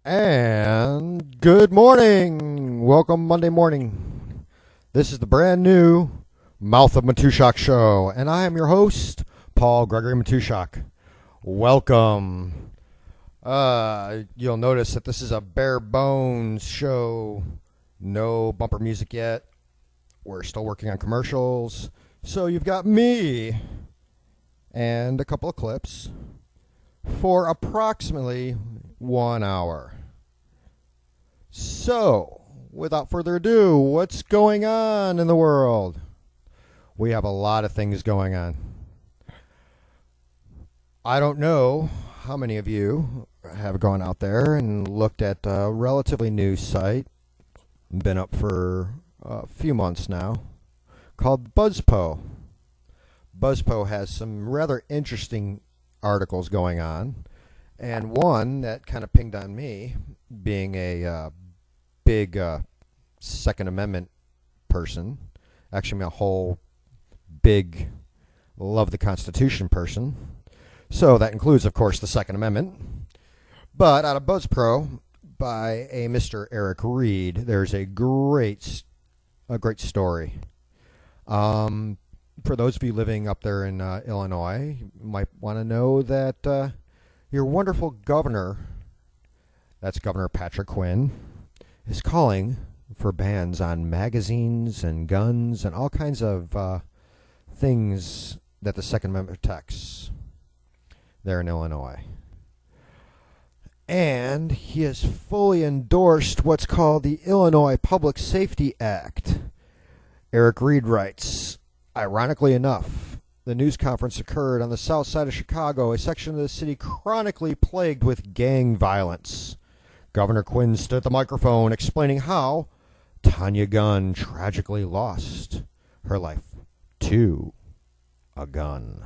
And good morning. Welcome Monday morning. This is the brand new Mouth of Matuszak show, and I am your host, Paul-Gregory Matuszak. Welcome. You'll notice that this is a bare bones show. No bumper music yet. We're still working on commercials. So you've got me and a couple of clips for approximately 1 hour. So, without further ado, what's going on in the world? We have a lot of things going on. I don't know how many of you have gone out there and looked at a relatively new site, been up for a few months now, called BuzzPo. BuzzPo has some rather interesting articles going on, and one that kind of pinged on me, being a big Second Amendment person, actually a whole big love the Constitution person. So that includes, of course, the Second Amendment. But out of BuzzPro, by a Mr. Eric Reed, there's a great story. For those of you living up there in Illinois, you might want to know that your wonderful governor, that's Governor Patrick Quinn, is calling for bans on magazines and guns and all kinds of things that the Second Amendment protects there in Illinois. And he has fully endorsed what's called the Illinois Public Safety Act. Eric Reed writes, ironically enough, the news conference occurred on the south side of Chicago, a section of the city chronically plagued with gang violence. Governor Quinn stood at the microphone explaining how Tanya Gunn tragically lost her life to a gun.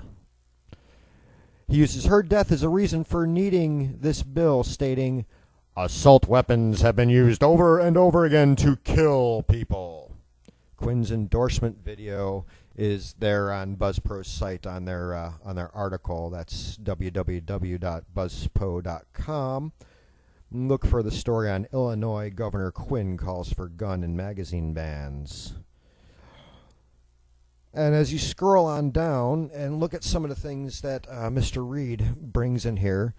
He uses her death as a reason for needing this bill, stating, assault weapons have been used over and over again to kill people. Quinn's endorsement video is there on BuzzPro's site on their article. That's www.buzzpo.com. Look for the story on Illinois Governor Quinn calls for gun and magazine bans. And as you scroll on down and look at some of the things that Mr. Reed brings in here,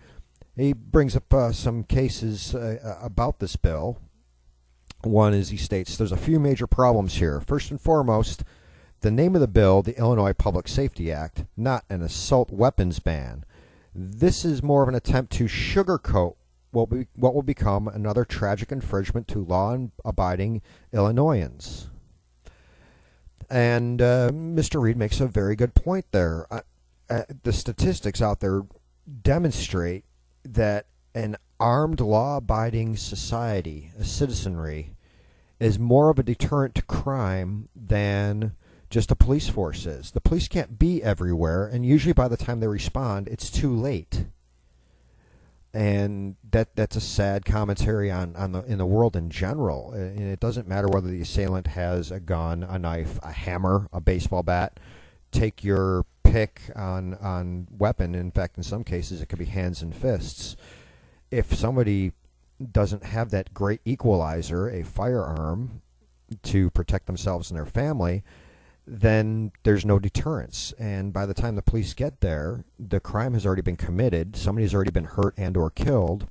he brings up some cases about this bill. One is, he states, there's a few major problems here. First and foremost, the name of the bill, the Illinois Public Safety Act, not an assault weapons ban. This is more of an attempt to sugarcoat what will become another tragic infringement to law-abiding Illinoisans. And Mr. Reed makes a very good point there. The statistics out there demonstrate that an armed, law-abiding society, a citizenry, is more of a deterrent to crime than just a police force is. The police can't be everywhere, and usually by the time they respond, it's too late. And that's a sad commentary in the world in general. And it doesn't matter whether the assailant has a gun, a knife, a hammer, a baseball bat. Take your pick on weapon. In fact, in some cases, it could be hands and fists. If somebody doesn't have that great equalizer, a firearm, to protect themselves and their family, then there's no deterrence. And by the time the police get there, the crime has already been committed, somebody's already been hurt and or killed,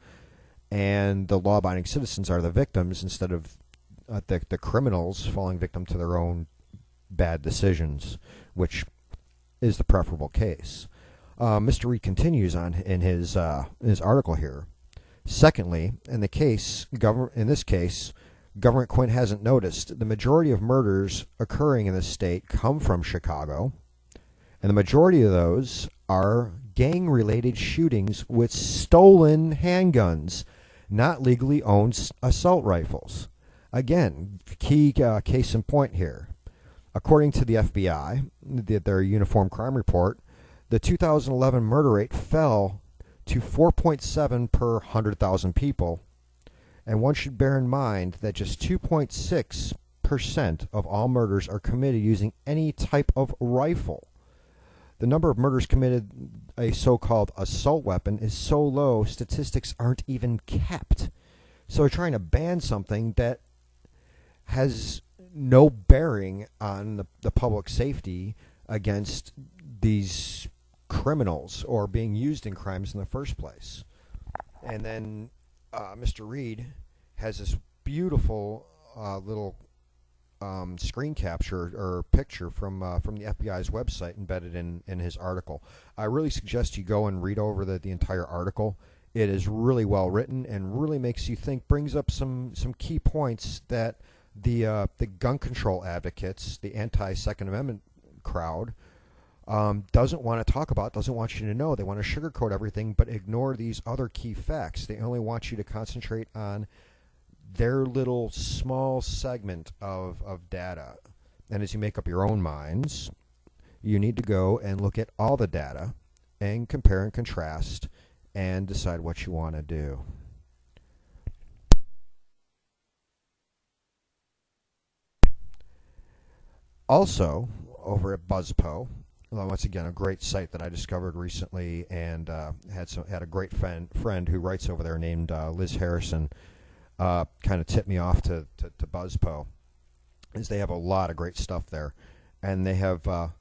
and the law-abiding citizens are the victims instead of the criminals falling victim to their own bad decisions, which is the preferable case. Mr. Reed continues on in his article here. Secondly, in this case, Governor Quinn hasn't noticed the majority of murders occurring in the state come from Chicago, and the majority of those are gang-related shootings with stolen handguns, not legally owned assault rifles. Again, key case in point here. According to the FBI, their Uniform Crime Report, the 2011 murder rate fell to 4.7 per 100,000 people. And one should bear in mind that just 2.6% of all murders are committed using any type of rifle. The number of murders committed a so-called assault weapon is so low, statistics aren't even kept. So they're trying to ban something that has no bearing on the public safety against these criminals or being used in crimes in the first place. And then Mr. Reed has this beautiful little screen capture or picture from the FBI's website embedded in his article. I really suggest you go and read over the entire article. It is really well written and really makes you think, brings up some key points that the gun control advocates, the anti-Second Amendment crowd, doesn't want to talk about, doesn't want you to know. They want to sugarcoat everything but ignore these other key facts. They only want you to concentrate on their little small segment of data. And as you make up your own minds, you need to go and look at all the data and compare and contrast and decide what you want to do. Also, over at BuzzPo, once again, a great site that I discovered recently, and had a great friend who writes over there named Liz Harrison, kind of tipped me off to BuzzPo, is they have a lot of great stuff there, and they have a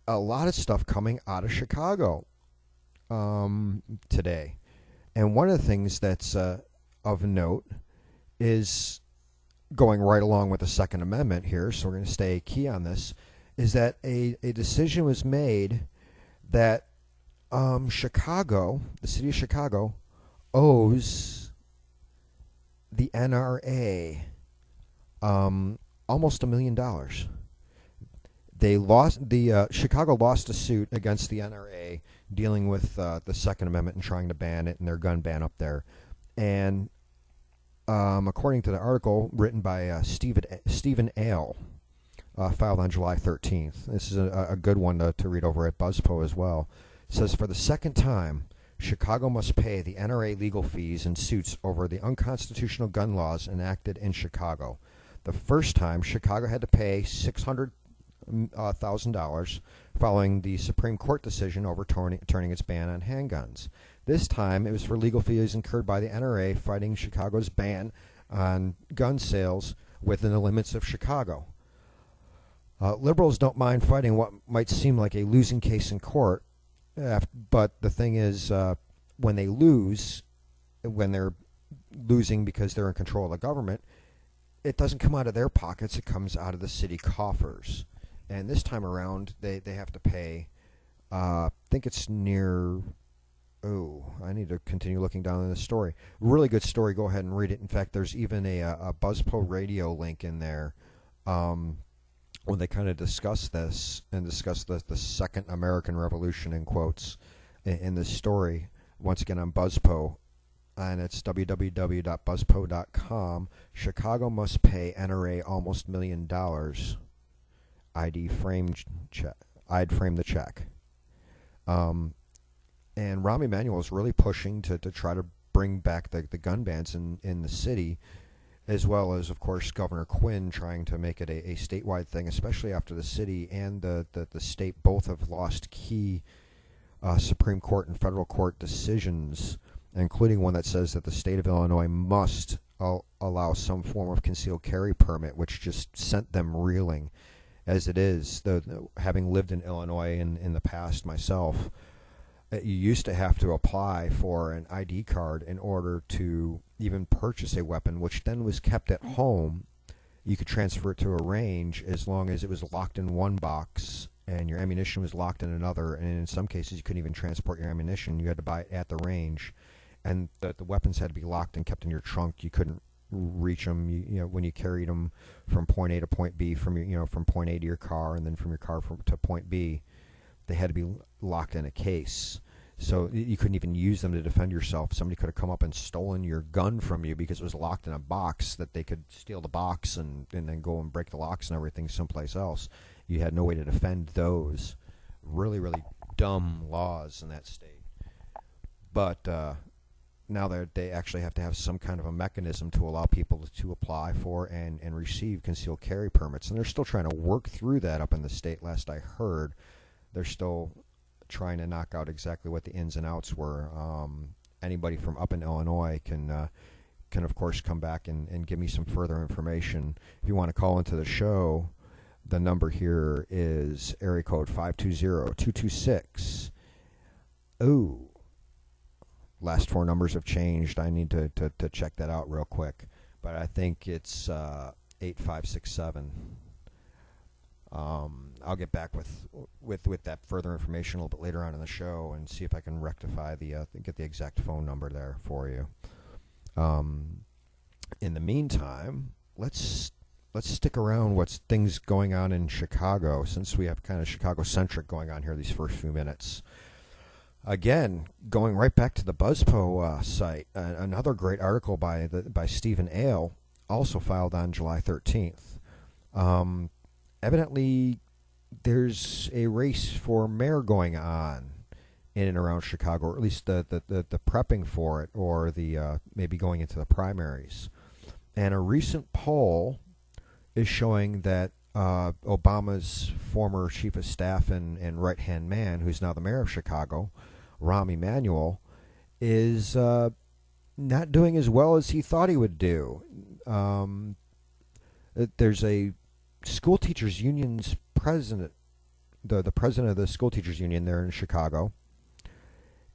lot of stuff coming out of Chicago today. And one of the things that's of note is, going right along with the Second Amendment here, so we're going to stay key on this, is that a decision was made that Chicago, the city of Chicago, owes the NRA almost $1 million. They lost Chicago lost a suit against the NRA dealing with the Second Amendment and trying to ban it and their gun ban up there. And according to the article written by Stephen Ale, filed on July 13th. This is a good one to read over at BuzzPo as well. It says, for the second time, Chicago must pay the NRA legal fees in suits over the unconstitutional gun laws enacted in Chicago. The first time, Chicago had to pay $600,000 following the Supreme Court decision overturning its ban on handguns. This time, it was for legal fees incurred by the NRA fighting Chicago's ban on gun sales within the limits of Chicago. Liberals don't mind fighting what might seem like a losing case in court, but the thing is, when they lose, when they're losing because they're in control of the government, it doesn't come out of their pockets, it comes out of the city coffers. And this time around, they have to pay, I think it's near... Oh, I need to continue looking down in the story. Really good story. Go ahead and read it. In fact, there's even a BuzzPo radio link in there when they kind of discuss this and discuss the Second American Revolution, in quotes, in this story. Once again on BuzzPo, and it's www.buzzpo.com. Chicago must pay NRA almost $1 million. I'd frame the check. And Rahm Emanuel is really pushing to try to bring back the gun bans in the city, as well as, of course, Governor Quinn trying to make it a statewide thing, especially after the city and the state both have lost key Supreme Court and federal court decisions, including one that says that the state of Illinois must allow some form of concealed carry permit, which just sent them reeling. As it is, having lived in Illinois in the past myself, you used to have to apply for an ID card in order to even purchase a weapon, which then was kept at home. You could transfer it to a range as long as it was locked in one box and your ammunition was locked in another. And in some cases, you couldn't even transport your ammunition. You had to buy it at the range. And the weapons had to be locked and kept in your trunk. You couldn't reach them. You know, when you carried them from point A to point B, from point A to your car, and then from your car to point B, they had to be locked in a case. So you couldn't even use them to defend yourself. Somebody could have come up and stolen your gun from you because it was locked in a box, that they could steal the box and then go and break the locks and everything someplace else. You had no way to defend those. Really, really dumb laws in that state. But now they actually have to have some kind of a mechanism to allow people to apply for and receive concealed carry permits. And they're still trying to work through that up in the state, last I heard. They're still trying to knock out exactly what the ins and outs were. Anybody from up in Illinois can can, of course, come back and give me some further information. If you want to call into the show, the number here is area code 520-226. Oh, last four numbers have changed. I need to check that out real quick. But I think it's 8567. I'll get back with that further information a little bit later on in the show and see if I can rectify get the exact phone number there for you. In the meantime, let's stick around what's things going on in Chicago, since we have kind of Chicago-centric going on here these first few minutes. Again, going right back to the BuzzPo site, another great article by Stephen Ale, also filed on July 13th. Evidently, there's a race for mayor going on in and around Chicago, or at least the prepping for it, or the maybe going into the primaries. And a recent poll is showing that Obama's former chief of staff and right-hand man, who's now the mayor of Chicago, Rahm Emanuel, is not doing as well as he thought he would do. There's a school teachers union's president, the president of the school teachers union there in Chicago,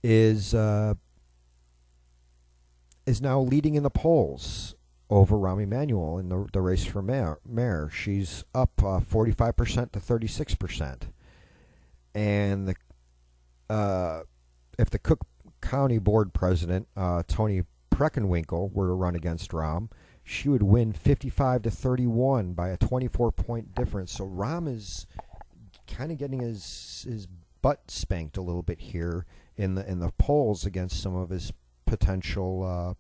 is now leading in the polls over Rahm Emanuel in the race for mayor. She's up 45% to 36%. And if the Cook County Board President, Tony Preckenwinkle, were to run against Rahm, she would win 55 to 31 by a 24-point difference. So Rahm is kind of getting his butt spanked a little bit here in the polls against some of his potential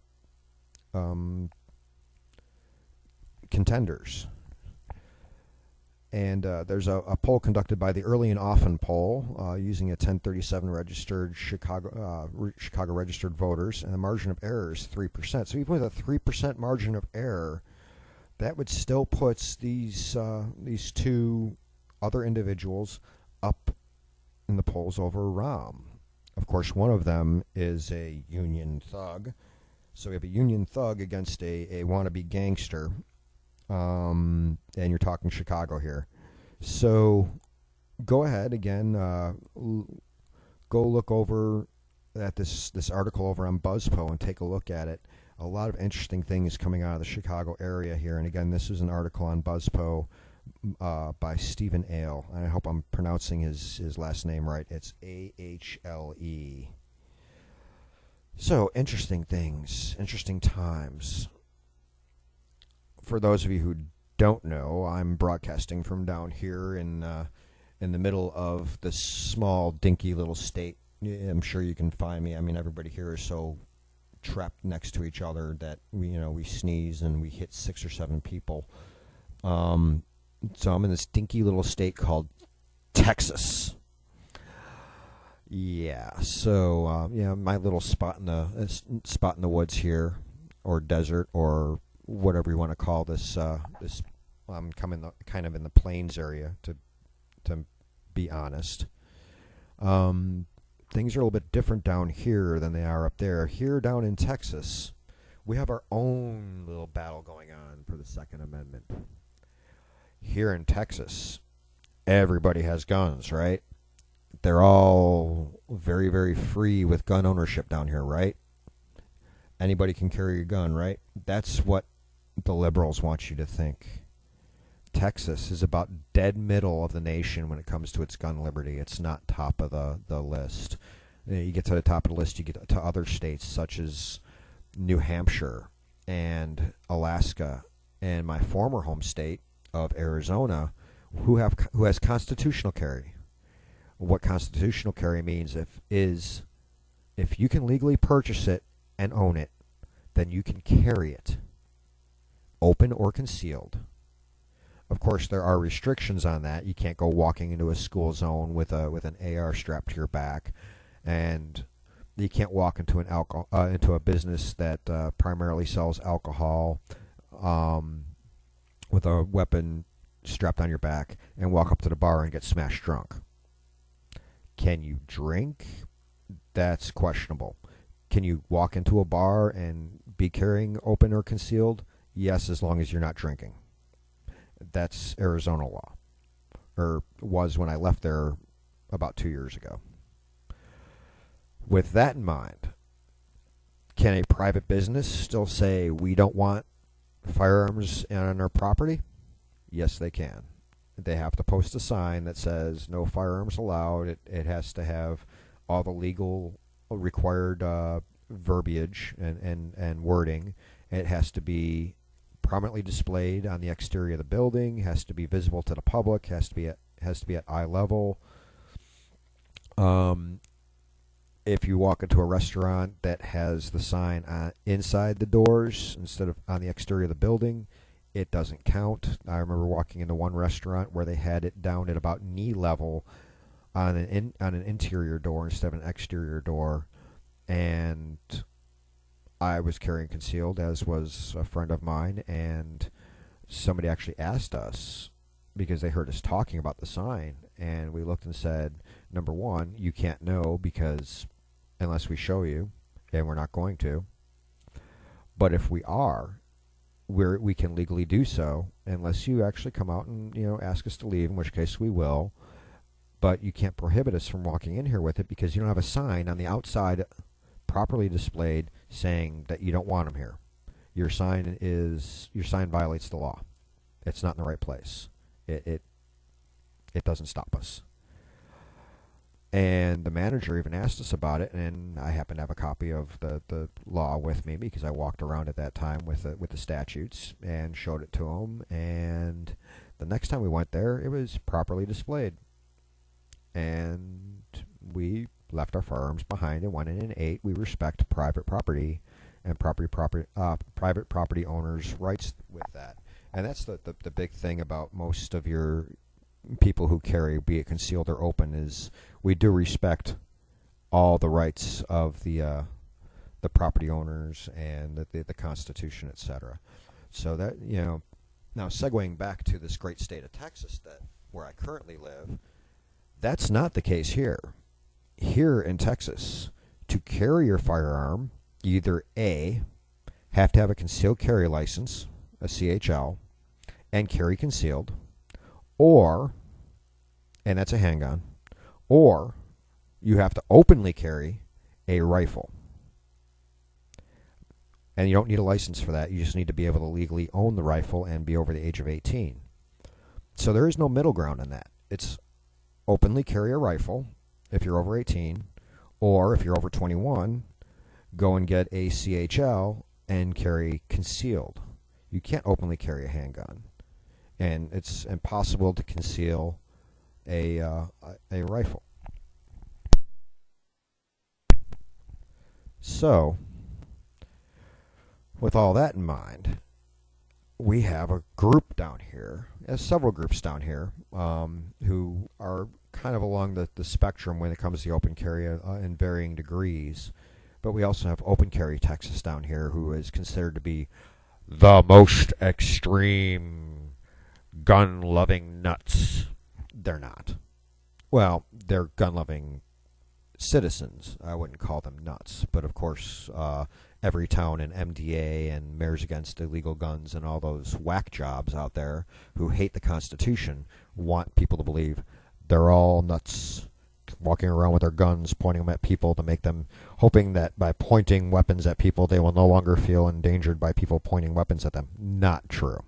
contenders. And there's a poll conducted by the Early and Often poll using a 1037 registered Chicago registered voters, and the margin of error is 3%. So even with a 3% margin of error, that would still puts these two other individuals up in the polls over Rahm. Of course, one of them is a union thug. So we have a union thug against a wannabe gangster. And you're talking Chicago here. So go ahead again, go look over at this article over on BuzzPo and take a look at it. A lot of interesting things coming out of the Chicago area here. And again, this is an article on BuzzPo by Stephen Ale. And I hope I'm pronouncing his last name right. It's Ahle. So interesting things, interesting times. For those of you who don't know, I'm broadcasting from down here in the middle of this small, dinky little state. I'm sure you can find me. I mean, everybody here is so trapped next to each other that we sneeze and we hit 6 or 7 people. So I'm in this dinky little state called Texas. Yeah. So my little spot in the woods here, or desert, or whatever you want to call this. I'm kind of in the plains area, to be honest. Things are a little bit different down here than they are up there. Here down in Texas, we have our own little battle going on for the Second Amendment. Here in Texas, everybody has guns, right? They're all very, very free with gun ownership down here, right? Anybody can carry a gun, right? That's what the liberals want you to think. Texas is about dead middle of the nation when it comes to its gun liberty. It's not top of the list. You get to the top of the list, you get to other states such as New Hampshire and Alaska and my former home state of Arizona, who has constitutional carry. What constitutional carry means if you can legally purchase it and own it, then you can carry it, open or concealed. Of course, there are restrictions on that. You can't go walking into a school zone with an AR strapped to your back, and you can't walk into into a business that primarily sells alcohol with a weapon strapped on your back and walk up to the bar and get smashed drunk. Can you drink? That's questionable. Can you walk into a bar and be carrying open or concealed? Yes, as long as you're not drinking. That's Arizona law, or was when I left there about 2 years ago. With that in mind, can a private business still say we don't want firearms on our property? Yes, they can. They have to post a sign that says no firearms allowed. It has to have all the legal required verbiage and wording. It has to be prominently displayed on the exterior of the building, has to be visible to the public, has to be at eye level. If you walk into a restaurant that has the sign inside the doors instead of on the exterior of the building, it doesn't count. I remember walking into one restaurant where they had it down at about knee level on an interior door instead of an exterior door, and I was carrying concealed, as was a friend of mine, and somebody actually asked us because they heard us talking about the sign, and we looked and said, number one, you can't know because unless we show you, and we're not going to. But if we are, we can legally do so unless you actually come out and ask us to leave, in which case we will. But you can't prohibit us from walking in here with it because you don't have a sign on the outside properly displayed saying that you don't want them here. Your sign violates the law. It's not in the right place. It doesn't stop us. And the manager even asked us about it, and I happen to have a copy of the law with me because I walked around at that time with the statutes and showed it to him. And the next time we went there, it was properly displayed. And we left our firearms behind and went in and ate. We respect private property and private property owners' rights with that. And that's the big thing about most of your people who carry, be it concealed or open, is we do respect all the rights of the property owners and the Constitution, etc. So that now segueing back to this great state of Texas, where I currently live, that's not the case here. Here in Texas, to carry your firearm, you either A, have to have a concealed carry license, a CHL, and carry concealed, or, and that's a handgun, or you have to openly carry a rifle. And you don't need a license for that. You just need to be able to legally own the rifle and be over the age of 18. So there is no middle ground in that. It's openly carry a rifle if you're over 18, or if you're over 21, go and get a CHL and carry concealed. You can't openly carry a handgun. And it's impossible to conceal a rifle. So, with all that in mind, we have a group down here, several groups down here, who are kind of along the spectrum when it comes to open carry in varying degrees. But we also have Open Carry Texas down here, who is considered to be the most extreme gun-loving nuts. They're not. Well, they're gun-loving citizens. I wouldn't call them nuts. But, of course, every town in MDA and Mayors Against Illegal Guns and all those whack jobs out there who hate the Constitution want people to believe they're all nuts, walking around with their guns, pointing them at people to make them, hoping that by pointing weapons at people, they will no longer feel endangered by people pointing weapons at them. Not true.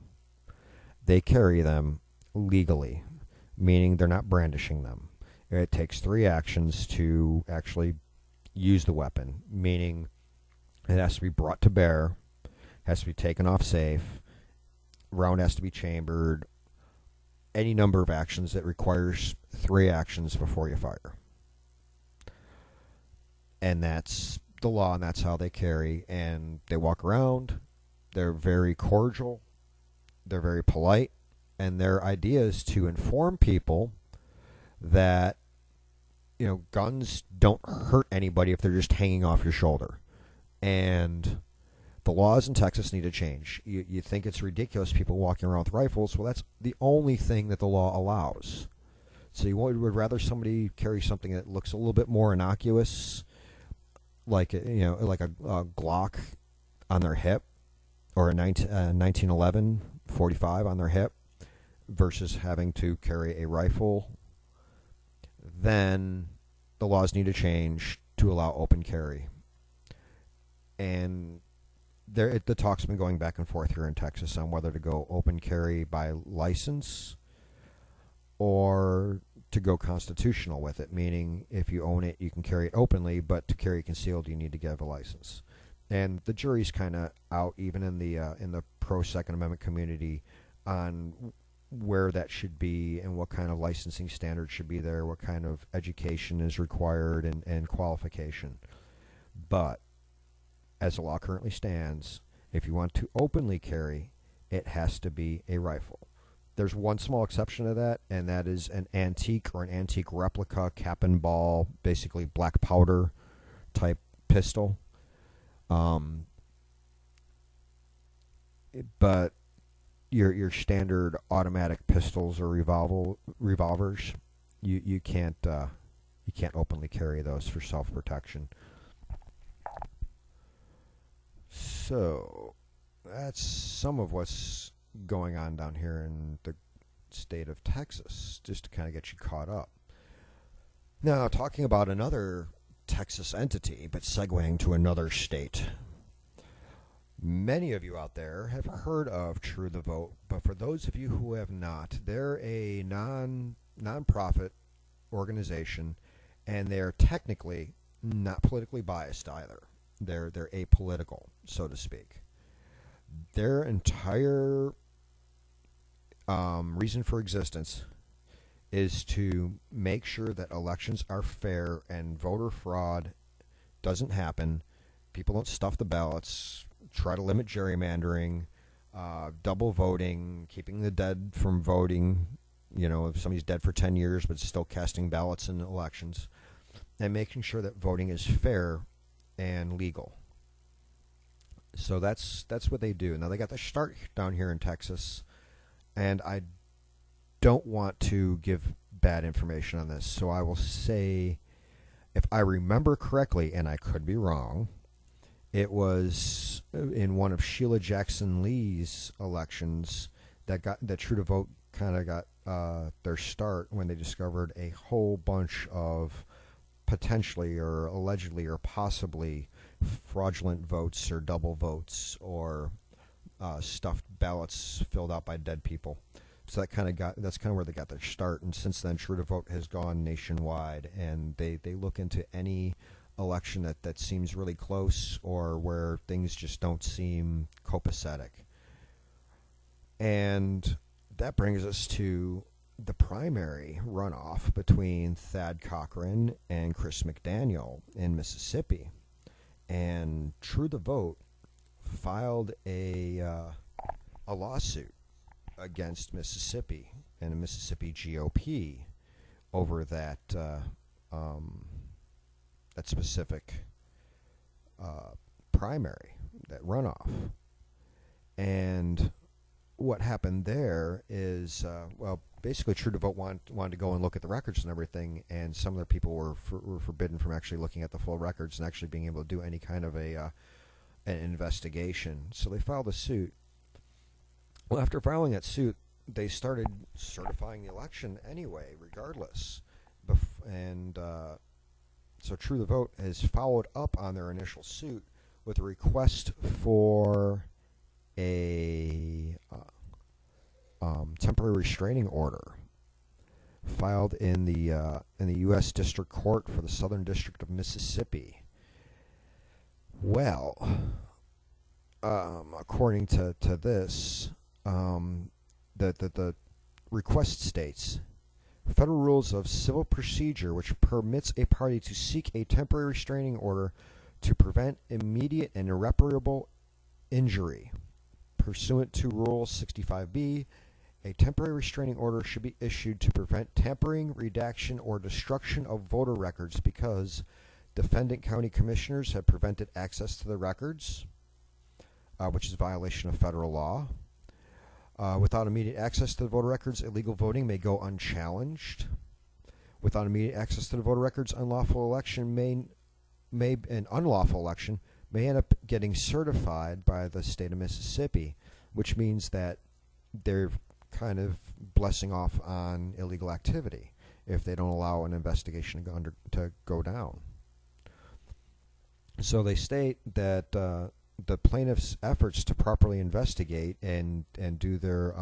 They carry them legally, meaning they're not brandishing them. It takes 3 actions to actually use the weapon, meaning it has to be brought to bear, has to be taken off safe, round has to be chambered, any number of actions that requires 3 actions before you fire. And that's the law, and that's how they carry. And they walk around. They're very cordial. They're very polite. And their idea is to inform people that, guns don't hurt anybody if they're just hanging off your shoulder. And the laws in Texas need to change. You think it's ridiculous, people walking around with rifles. Well, that's the only thing that the law allows. So you would rather somebody carry something that looks a little bit more innocuous, like a Glock, on their hip, or a 1911 45 on their hip, versus having to carry a rifle, then the laws need to change to allow open carry. And the talk's been going back and forth here in Texas on whether to go open carry by license or to go constitutional with it, meaning if you own it, you can carry it openly, but to carry concealed, you need to get a license. And the jury's kind of out, even in the pro Second Amendment community, on where that should be and what kind of licensing standards should be there, what kind of education is required and qualification. But as the law currently stands, if you want to openly carry, it has to be a rifle. There's one small exception to that, and that is an antique or an antique replica cap and ball, basically black powder type pistol. But your standard automatic pistols or revolvers, you can't openly carry those for self-protection. So that's some of what's going on down here in the state of Texas, just to kind of get you caught up. Now, talking about another Texas entity, but segueing to another state. Many of you out there have heard of True the Vote, but for those of you who have not, they're a non-profit organization, and they're technically not politically biased either. They're apolitical, so to speak. Their entire reason for existence is to make sure that elections are fair and voter fraud doesn't happen. People don't stuff the ballots, try to limit gerrymandering, double voting, keeping the dead from voting. You know, if somebody's dead for 10 years but still casting ballots in elections, and making sure that voting is fair and legal. So that's what they do. Now, they got their start down here in Texas, and I don't want to give bad information on this, so I will say, if I remember correctly, and I could be wrong, it was in one of Sheila Jackson Lee's elections that True to Vote kind of got their start when they discovered a whole bunch of potentially or allegedly or possibly fraudulent votes or double votes or stuffed ballots filled out by dead people. So that's kind of where they got their start. And since then, True to Vote has gone nationwide, and they look into any election that seems really close or where things just don't seem copacetic. And that brings us to the primary runoff between Thad Cochran and Chris McDaniel in Mississippi. And True the Vote filed a lawsuit against Mississippi and the Mississippi GOP over that specific primary, that runoff. And what happened there is, basically True to Vote wanted to go and look at the records and everything, and some of their people were forbidden from actually looking at the full records and actually being able to do any kind of an investigation. So they filed a suit. Well, after filing that suit, they started certifying the election anyway, regardless. So True the Vote has followed up on their initial suit with a request for a temporary restraining order filed in the U.S. District Court for the Southern District of Mississippi. Well, according to this, the request states, Federal Rules of Civil Procedure, which permits a party to seek a temporary restraining order to prevent immediate and irreparable injury. Pursuant to Rule 65B, a temporary restraining order should be issued to prevent tampering, redaction, or destruction of voter records because defendant county commissioners have prevented access to the records, which is a violation of federal law. Without immediate access to the voter records, illegal voting may go unchallenged. Without immediate access to the voter records, an unlawful election may may end up getting certified by the state of Mississippi, which means that they're kind of blessing off on illegal activity if they don't allow an investigation to go down. So they state that the plaintiff's efforts to properly investigate and do their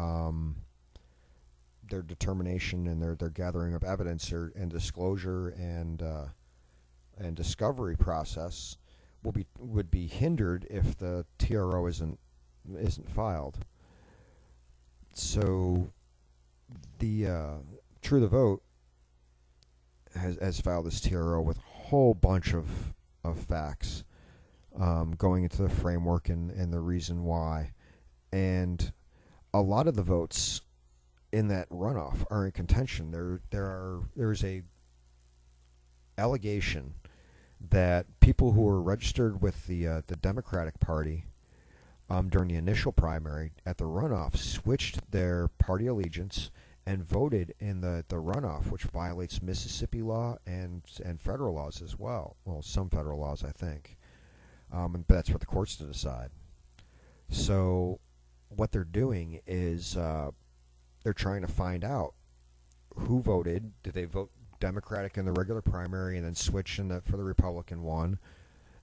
determination and their gathering of evidence and disclosure and discovery process would be hindered if the TRO isn't filed. So the True the Vote has filed this TRO with a whole bunch of facts going into the framework and the reason why. And a lot of the votes in that runoff are in contention. There's a allegation that people who were registered with the Democratic Party during the initial primary at the runoff switched their party allegiance and voted in the runoff, which violates Mississippi law and federal laws as well. Well, some federal laws, I think. But that's for the courts to decide. So what they're doing is they're trying to find out who voted. Did they vote Democratic in the regular primary and then switch for the Republican one?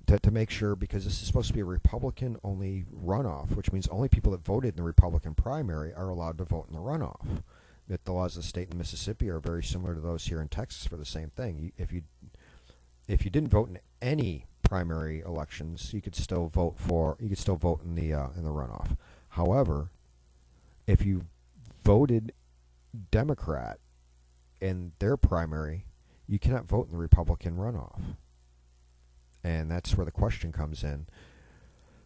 To make sure, because this is supposed to be a Republican-only runoff, which means only people that voted in the Republican primary are allowed to vote in the runoff. That the laws of the state in Mississippi are very similar to those here in Texas for the same thing. If you didn't vote in any primary elections, you could still vote in the runoff. However, if you voted Democrat in their primary, you cannot vote in the Republican runoff. And that's where the question comes in.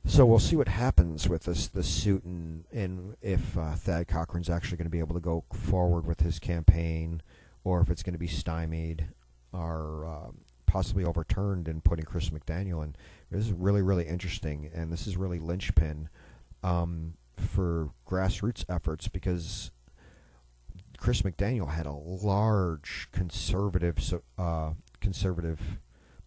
So we'll see what happens with this suit and if Thad Cochran's actually going to be able to go forward with his campaign, or if it's going to be stymied or possibly overturned and putting Chris McDaniel in. This is really, really interesting, and this is really linchpin for grassroots efforts, because Chris McDaniel had a large conservative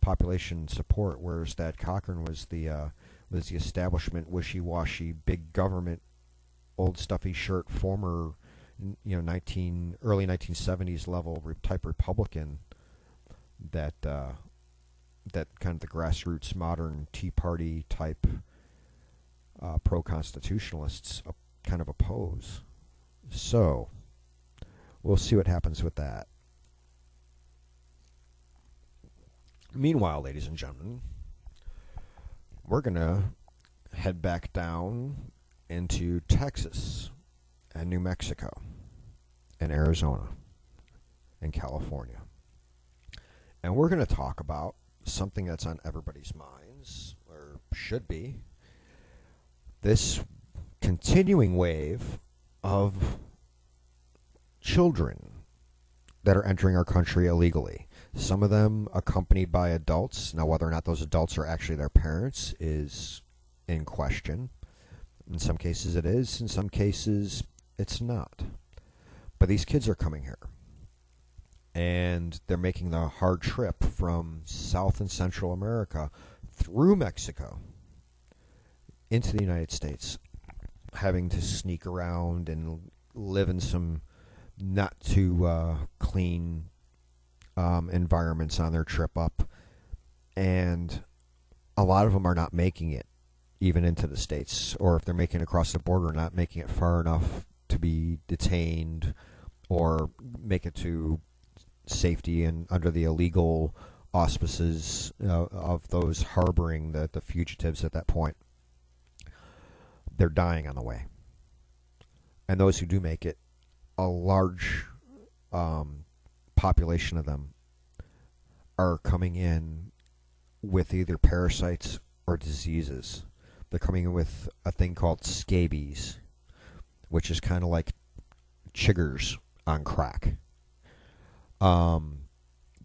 population support, whereas Thad Cochran was the establishment, wishy-washy, big government, old stuffy shirt, former, early 1970s level type Republican that kind of the grassroots modern Tea Party type pro-constitutionalists kind of oppose. So we'll see what happens with that. Meanwhile, ladies and gentlemen, we're going to head back down into Texas and New Mexico and Arizona and California. And we're going to talk about something that's on everybody's minds, or should be, this continuing wave of children that are entering our country illegally. Some of them accompanied by adults. Now, whether or not those adults are actually their parents is in question. In some cases it is. In some cases it's not. But these kids are coming here. And they're making the hard trip from South and Central America through Mexico into the United States, having to sneak around and live in some not too clean environments on their trip up, and a lot of them are not making it even into the States, or if they're making it across the border, not making it far enough to be detained or make it to safety and under the illegal auspices of those harboring the fugitives at that point. They're dying on the way. And those who do make it, a large population of them are coming in with either parasites or diseases. They're coming in with a thing called scabies, which is kind of like chiggers on crack.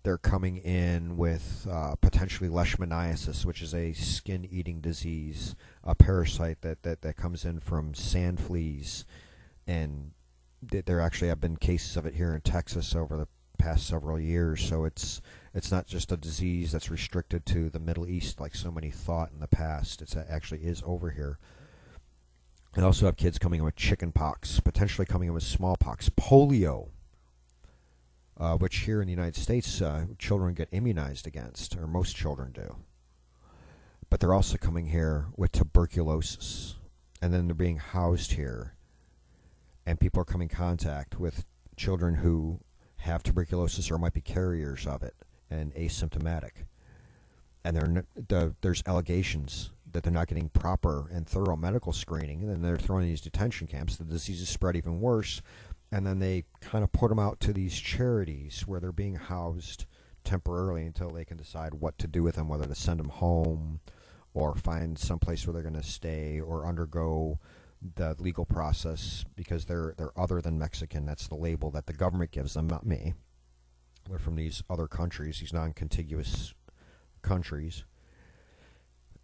They're coming in with potentially leishmaniasis, which is a skin-eating disease, a parasite that comes in from sand fleas, and there actually have been cases of it here in Texas over the past several years. So it's not just a disease that's restricted to the Middle East like so many thought in the past. It actually is over here. They also have kids coming in with chicken pox, potentially coming in with smallpox, polio, which here in the United States children get immunized against, or most children do. But they're also coming here with tuberculosis, and then they're being housed here. And people are coming in contact with children who have tuberculosis or might be carriers of it and asymptomatic. And there's allegations that they're not getting proper and thorough medical screening, and then they're thrown in these detention camps. The disease is spread even worse, and then they kind of put them out to these charities where they're being housed temporarily until they can decide what to do with them, whether to send them home or find some place where they're going to stay or undergo the legal process, because they're other than Mexican. That's the label that the government gives them, not me. They're from these other countries, these non-contiguous countries.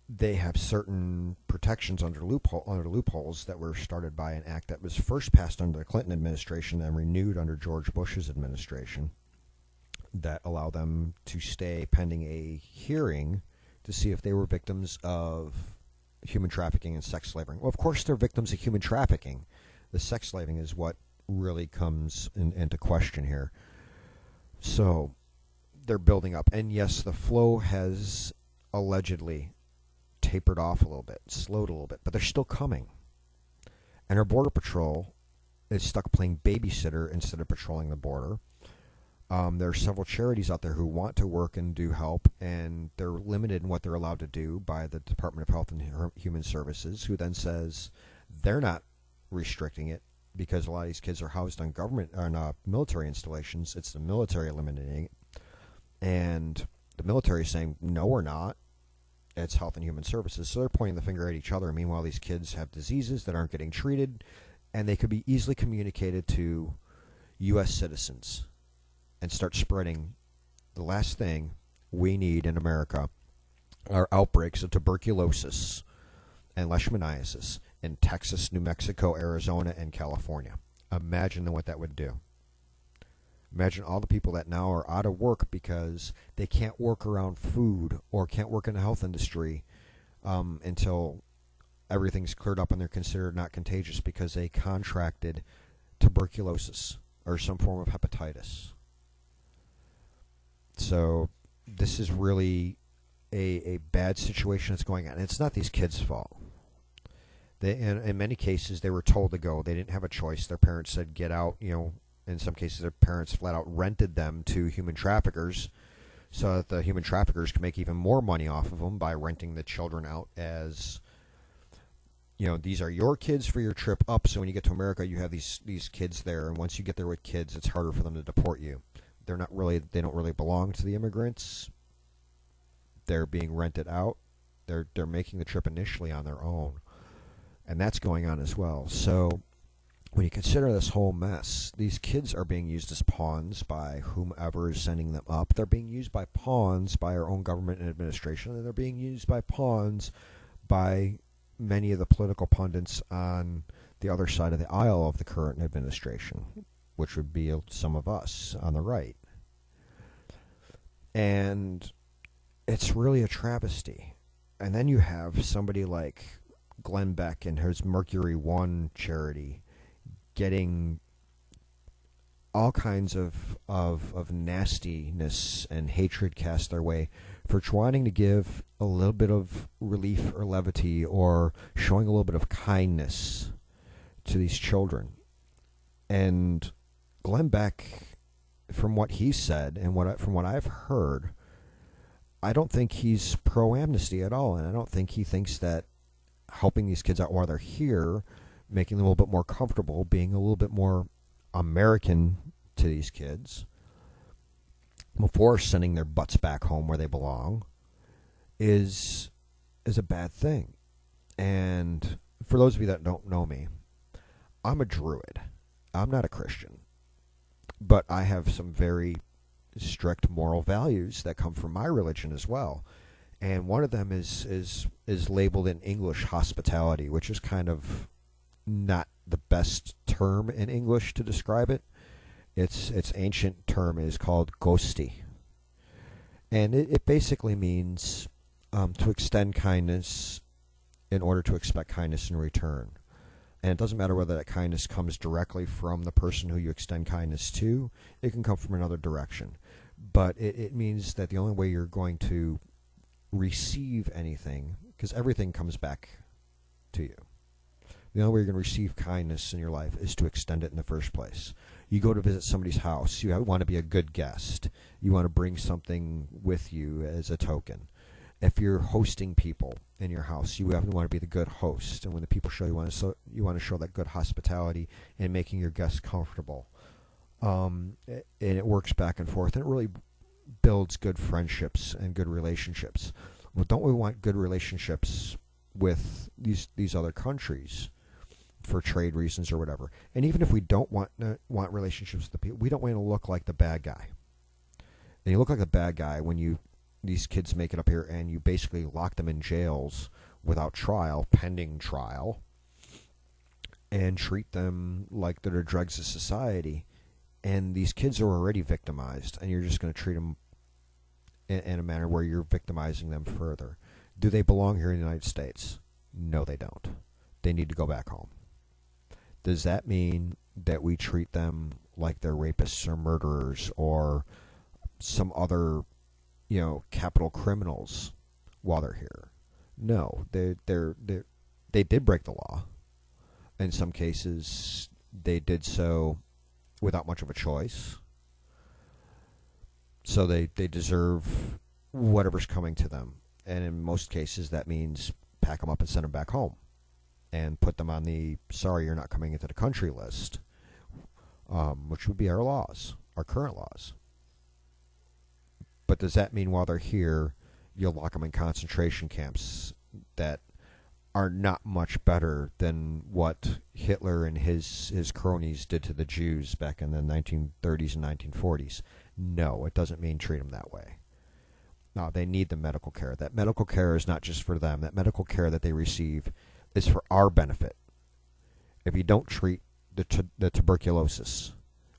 They have certain protections under loopholes that were started by an act that was first passed under the Clinton administration and renewed under George Bush's administration, that allow them to stay pending a hearing to see if they were victims of human trafficking and sex slavery. Well, of course they're victims of human trafficking. The sex slaving is what really comes into question here. So they're building up. And yes, the flow has allegedly tapered off a little bit, slowed a little bit, but they're still coming. And our Border Patrol is stuck playing babysitter instead of patrolling the border. There are several charities out there who want to work and do help, and they're limited in what they're allowed to do by the Department of Health and Human Services, who then says they're not restricting it because a lot of these kids are housed on military installations. It's the military eliminating it, and the military is saying, no, we're not. It's Health and Human Services. So they're pointing the finger at each other. Meanwhile, these kids have diseases that aren't getting treated, and they could be easily communicated to U.S. citizens and start spreading. The last thing we need in America are outbreaks of tuberculosis and leishmaniasis in Texas, New Mexico, Arizona, and California. Imagine what that would do. Imagine all the people that now are out of work because they can't work around food or can't work in the health industry until everything's cleared up and they're considered not contagious because they contracted tuberculosis or some form of hepatitis. So this is really a bad situation that's going on. And it's not these kids' fault. In many cases, they were told to go. They didn't have a choice. Their parents said, get out. In some cases, their parents flat out rented them to human traffickers so that the human traffickers could make even more money off of them by renting the children out as, these are your kids for your trip up. So when you get to America, you have these kids there. And once you get there with kids, it's harder for them to deport you. They don't really belong to the immigrants. They're being rented out. They're making the trip initially on their own. And that's going on as well. So when you consider this whole mess, these kids are being used as pawns by whomever is sending them up. They're being used by pawns by our own government and administration, and they're being used by pawns by many of the political pundits on the other side of the aisle of the current administration, which would be some of us on the right. And it's really a travesty. And then you have somebody like Glenn Beck and his Mercury One charity getting all kinds of nastiness and hatred cast their way for trying to give a little bit of relief or levity or showing a little bit of kindness to these children. And Glenn Beck, from what he said and from what I've heard, I don't think he's pro-amnesty at all, and I don't think he thinks that helping these kids out while they're here, making them a little bit more comfortable, being a little bit more American to these kids before sending their butts back home where they belong is a bad thing. And for those of you that don't know me, I'm a Druid. I'm not a Christian. But I have some very strict moral values that come from my religion as well. And one of them is labeled in English hospitality, which is kind of not the best term in English to describe it. Its ancient term is called ghosti, and it basically means to extend kindness in order to expect kindness in return. And it doesn't matter whether that kindness comes directly from the person who you extend kindness to. It can come from another direction. But it means that the only way you're going to receive anything, because everything comes back to you, the only way you're going to receive kindness in your life is to extend it in the first place. You go to visit somebody's house, you want to be a good guest. You want to bring something with you as a token. If you're hosting people in your house, you want to be the good host. And when the people show you want to show that good hospitality and making your guests comfortable. And it works back and forth, and it really builds good friendships and good relationships. Well, don't we want good relationships with these other countries for trade reasons or whatever? And even if we don't want relationships with the people, we don't want to look like the bad guy. And you look like the bad guy when these kids make it up here and you basically lock them in jails without trial, pending trial, and treat them like they're the dregs of society. And these kids are already victimized, and you're just going to treat them in a manner where you're victimizing them further. Do they belong here in the United States? No, they don't. They need to go back home. Does that mean that we treat them like they're rapists or murderers or some other, capital criminals while they're here? No, they did break the law. In some cases, they did so without much of a choice. So they deserve whatever's coming to them. And in most cases, that means pack them up and send them back home and put them on the sorry, you're not coming into the country list, which would be our laws, our current laws. But does that mean while they're here, you'll lock them in concentration camps that are not much better than what Hitler and his cronies did to the Jews back in the 1930s and 1940s? No, it doesn't mean treat them that way. No, they need the medical care. That medical care is not just for them. That medical care that they receive is for our benefit. If you don't treat the tuberculosis,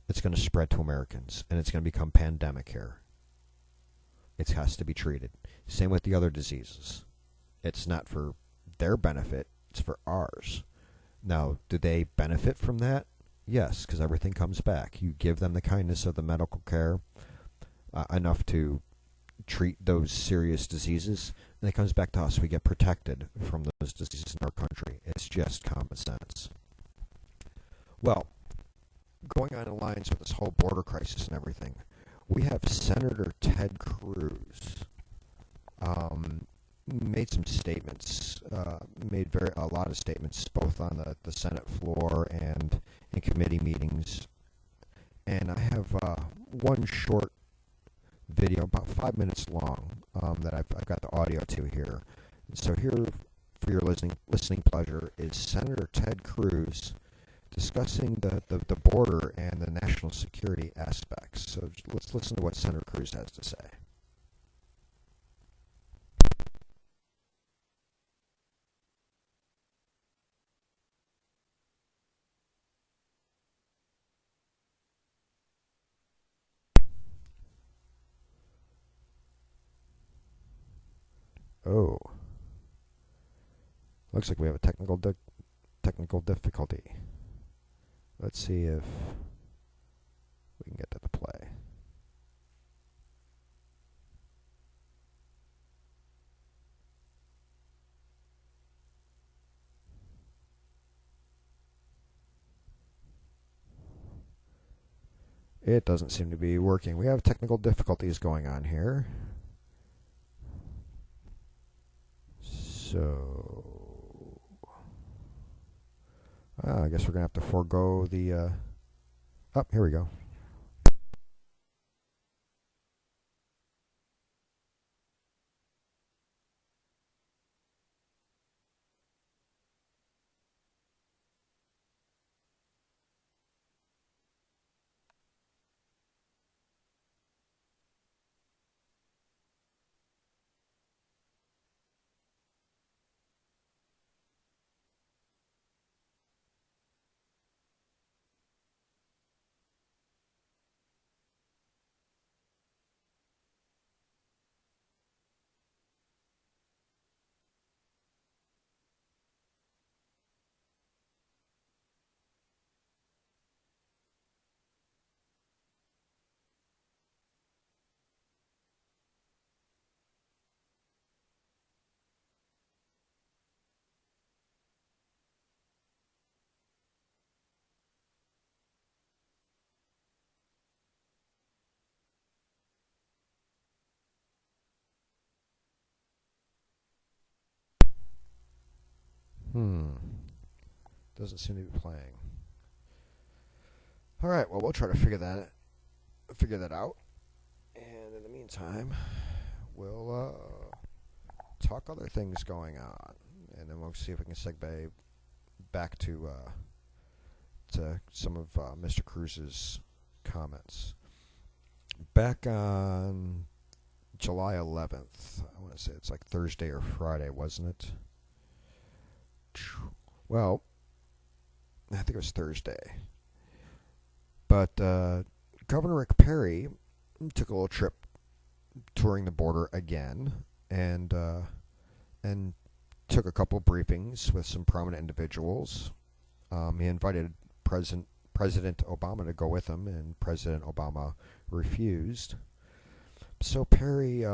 it's going to spread to Americans, and it's going to become pandemic here. It has to be treated. Same with the other diseases. It's not for their benefit, it's for ours. Now, do they benefit from that? Yes, because everything comes back. You give them the kindness of the medical care enough to treat those serious diseases, and it comes back to us. We get protected from those diseases in our country. It's just common sense. Well, going on in lines with this whole border crisis and everything, we have Senator Ted Cruz made some statements, made a lot of statements, both on the Senate floor and in committee meetings. And I have one short video, about 5 minutes long, that I've got the audio to here. So here, for your listening pleasure, is Senator Ted Cruz discussing the border and the national security aspects. So let's listen to what Senator Cruz has to say. Oh, looks like we have a technical difficulty. Let's see if we can get that to play. It doesn't seem to be working. We have technical difficulties going on here. So, I guess we're going to have to forego the... Oh, here we go. Doesn't seem to be playing. All right, well, we'll try to figure that out. And in the meantime, we'll talk other things going on, and then we'll see if we can segue back to some of Mr. Cruz's comments. Back on July 11th, I want to say it's like Thursday or Friday, wasn't it? Well, I think it was Thursday. But Governor Rick Perry took a little trip touring the border again, and took a couple of briefings with some prominent individuals. He invited President Obama to go with him, and President Obama refused. So Perry,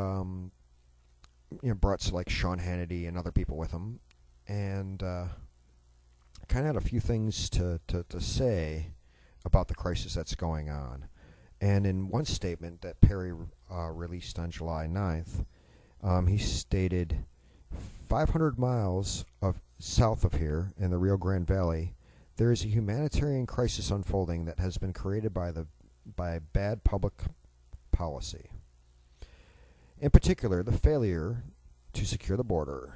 brought like Sean Hannity and other people with him, and kind of had a few things to say about the crisis that's going on. And in one statement that Perry released on July 9th, he stated, 500 miles south of here in the Rio Grande Valley, there is a humanitarian crisis unfolding that has been created by bad public policy. In particular, the failure to secure the border.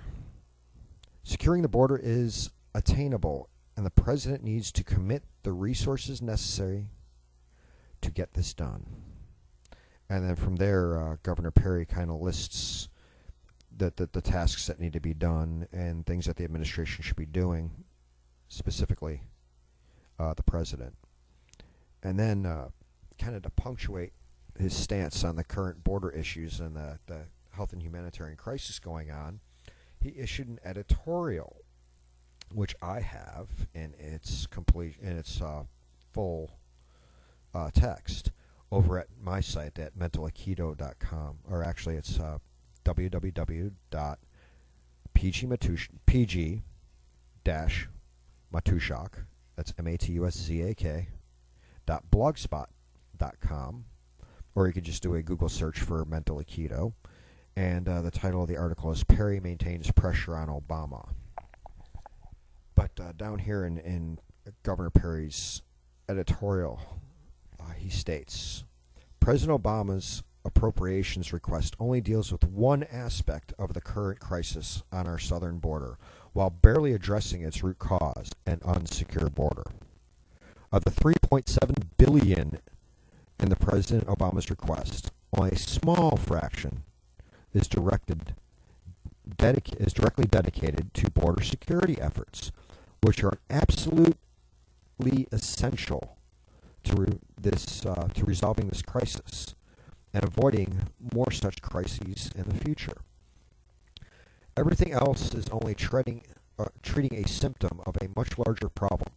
Securing the border is attainable, and the president needs to commit the resources necessary to get this done. And then from there, Governor Perry kind of lists the tasks that need to be done and things that the administration should be doing, specifically the president. And then kind of to punctuate his stance on the current border issues and the health and humanitarian crisis going on, he issued an editorial, which I have in its full text over at my site at mentalakido.com, or actually it's www.pg-matuszak, that's Matuszak, .blogspot.com, or you could just do a Google search for Mental Aikido, and the title of the article is Perry Maintains Pressure on Obama. But down here in Governor Perry's editorial, he states, President Obama's appropriations request only deals with one aspect of the current crisis on our southern border, while barely addressing its root cause, an unsecure border. Of the $3.7 billion in the President Obama's request, only a small fraction is directly dedicated to border security efforts, which are absolutely essential to resolving this crisis and avoiding more such crises in the future. Everything else is only treating a symptom of a much larger problem.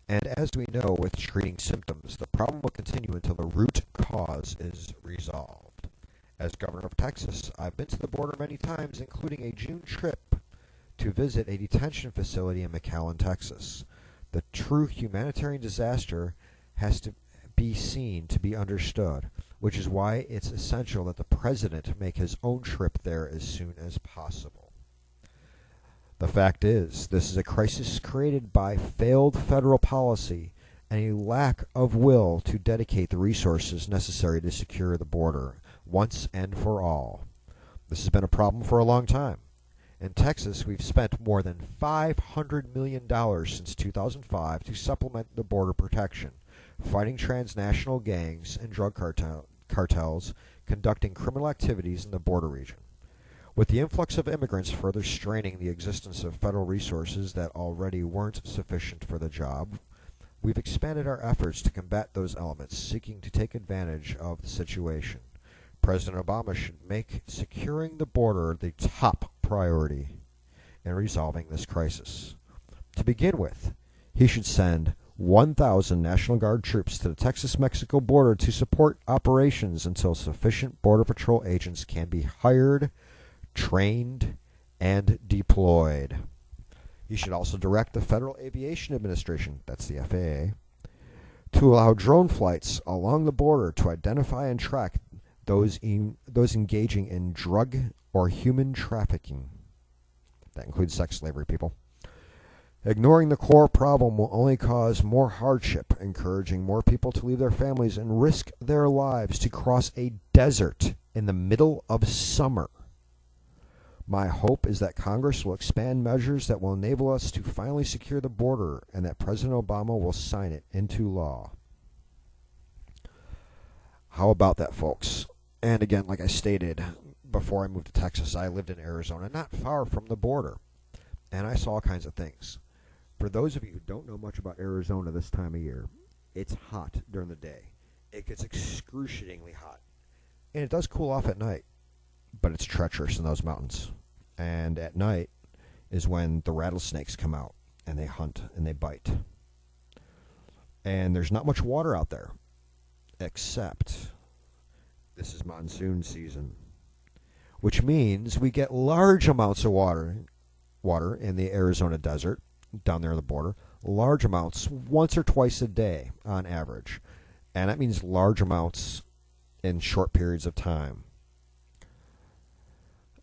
And as we know with treating symptoms, the problem will continue until the root cause is resolved. As governor of Texas, I've been to the border many times, including a June trip to visit a detention facility in McAllen, Texas. The true humanitarian disaster has to be seen to be understood, which is why it's essential that the president make his own trip there as soon as possible. The fact is, this is a crisis created by failed federal policy and a lack of will to dedicate the resources necessary to secure the border once and for all. This has been a problem for a long time. In Texas, we've spent more than $500 million since 2005 to supplement the border protection, fighting transnational gangs and drug cartels conducting criminal activities in the border region. With the influx of immigrants further straining the existence of federal resources that already weren't sufficient for the job, we've expanded our efforts to combat those elements seeking to take advantage of the situation. President Obama should make securing the border the top priority in resolving this crisis. To begin with, he should send 1,000 National Guard troops to the Texas-Mexico border to support operations until sufficient Border Patrol agents can be hired, trained, and deployed. He should also direct the Federal Aviation Administration, that's the FAA, to allow drone flights along the border to identify and track those engaging in drug or human trafficking. That includes sex slavery, people. Ignoring the core problem will only cause more hardship, encouraging more people to leave their families and risk their lives to cross a desert in the middle of summer. My hope is that Congress will expand measures that will enable us to finally secure the border and that President Obama will sign it into law. How about that, folks? And again, like I stated, before I moved to Texas, I lived in Arizona, not far from the border, and I saw all kinds of things. For those of you who don't know much about Arizona this time of year, it's hot during the day. It gets excruciatingly hot, and it does cool off at night, but it's treacherous in those mountains. And at night is when the rattlesnakes come out, and they hunt and they bite. And there's not much water out there, except this is monsoon season, which means we get large amounts of water in the Arizona desert, down there on the border, large amounts once or twice a day on average. And that means large amounts in short periods of time.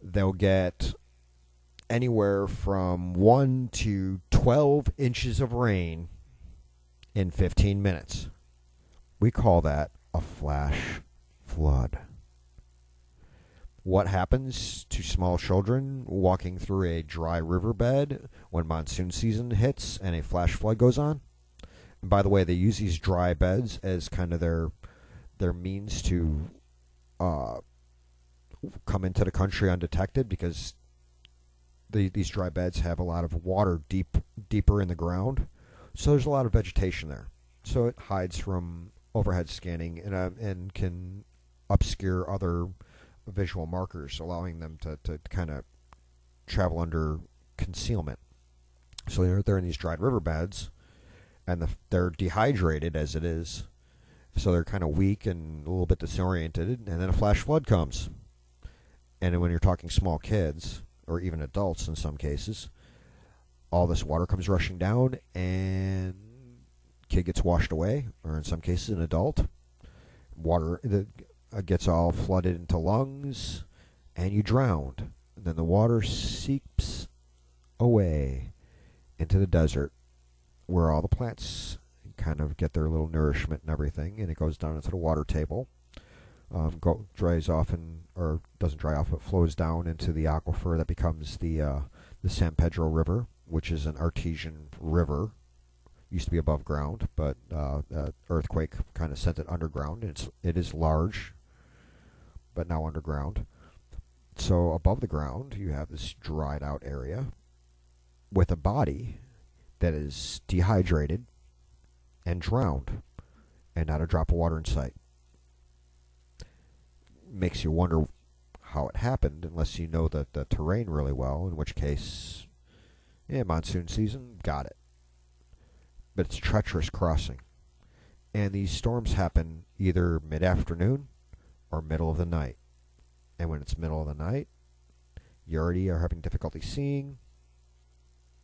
They'll get anywhere from 1 to 12 inches of rain in 15 minutes. We call that a flash flood. What happens to small children walking through a dry riverbed when monsoon season hits and a flash flood goes on? And by the way, they use these dry beds as kind of their means to come into the country undetected, because these dry beds have a lot of water deeper in the ground. So there's a lot of vegetation there. So it hides from overhead scanning and can obscure other visual markers, allowing them to kind of travel under concealment. So they're in these dried riverbeds, and they're dehydrated as it is. So they're kind of weak and a little bit disoriented, and then a flash flood comes. And when you're talking small kids, or even adults in some cases, all this water comes rushing down, and kid gets washed away, or in some cases an adult. Water gets all flooded into lungs, and you drowned. And then the water seeps away into the desert, where all the plants kind of get their little nourishment and everything, and it goes down into the water table. Dries off, or doesn't dry off, but flows down into the aquifer that becomes the San Pedro River, which is an artesian river. Used to be above ground, but earthquake kind of sent it underground. It is large, but now underground. So above the ground, you have this dried out area with a body that is dehydrated and drowned, and not a drop of water in sight. Makes you wonder how it happened, unless you know the terrain really well, in which case, monsoon season, got it. But it's treacherous crossing. And these storms happen either mid-afternoon or middle of the night. And when it's middle of the night, you already are having difficulty seeing.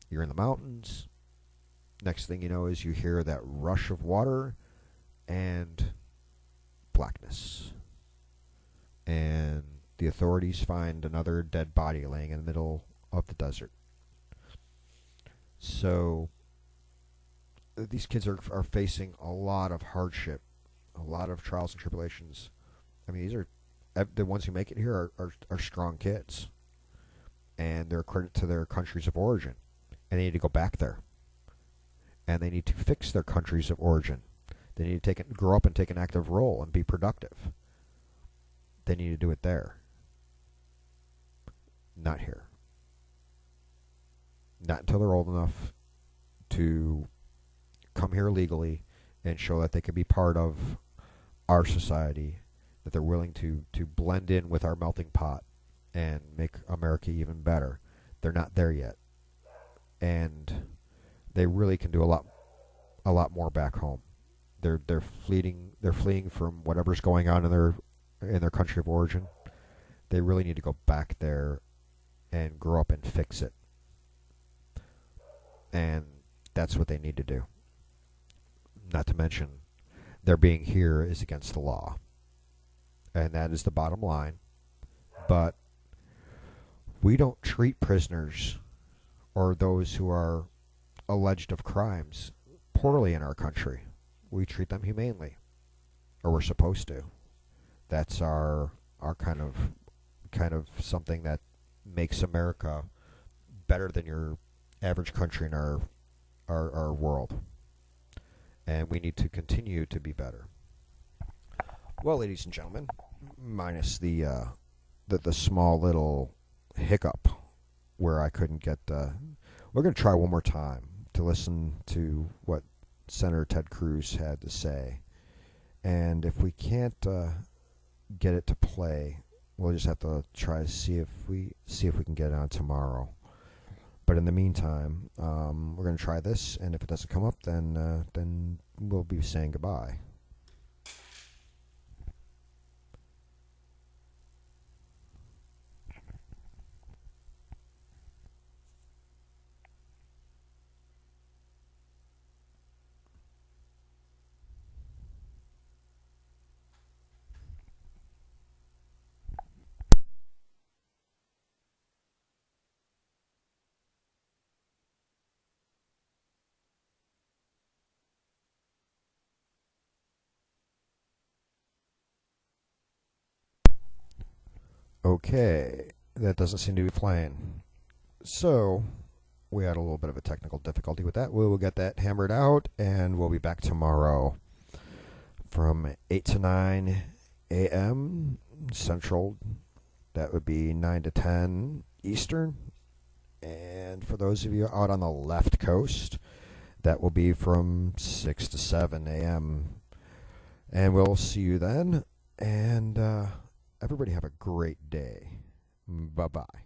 You're in the mountains. Next thing you know is you hear that rush of water and blackness. And the authorities find another dead body laying in the middle of the desert. So these kids are facing a lot of hardship, a lot of trials and tribulations. I mean, these are the ones who make it here are strong kids, and they're a credit to their countries of origin, and they need to go back there, and they need to fix their countries of origin. They need to grow up and take an active role and be productive. They need to do it there, not here. Not until they're old enough to come here legally and show that they can be part of our society, that they're willing to blend in with our melting pot and make America even better. They're not there yet, and they really can do a lot more back home. They're fleeing from whatever's going on in their country of origin. They really need to go back there and grow up and fix it. And that's what they need to do. Not to mention, their being here is against the law. And that is the bottom line. But we don't treat prisoners or those who are alleged of crimes poorly in our country. We treat them humanely, or we're supposed to. That's our kind of something that makes America better than your average country in our world. And we need to continue to be better. Well, ladies and gentlemen, minus the small little hiccup where I couldn't get. We're going to try one more time to listen to what Senator Ted Cruz had to say, and if we can't get it to play, we'll just have to try to see if we can get it on tomorrow. But in the meantime, we're going to try this, and if it doesn't come up, then we'll be saying goodbye. Okay, that doesn't seem to be playing. So, we had a little bit of a technical difficulty with that. We will get that hammered out, and we'll be back tomorrow from 8 to 9 a.m. Central. That would be 9 to 10 Eastern. And for those of you out on the left coast, that will be from 6 to 7 a.m. And we'll see you then. And everybody have a great day. Bye-bye.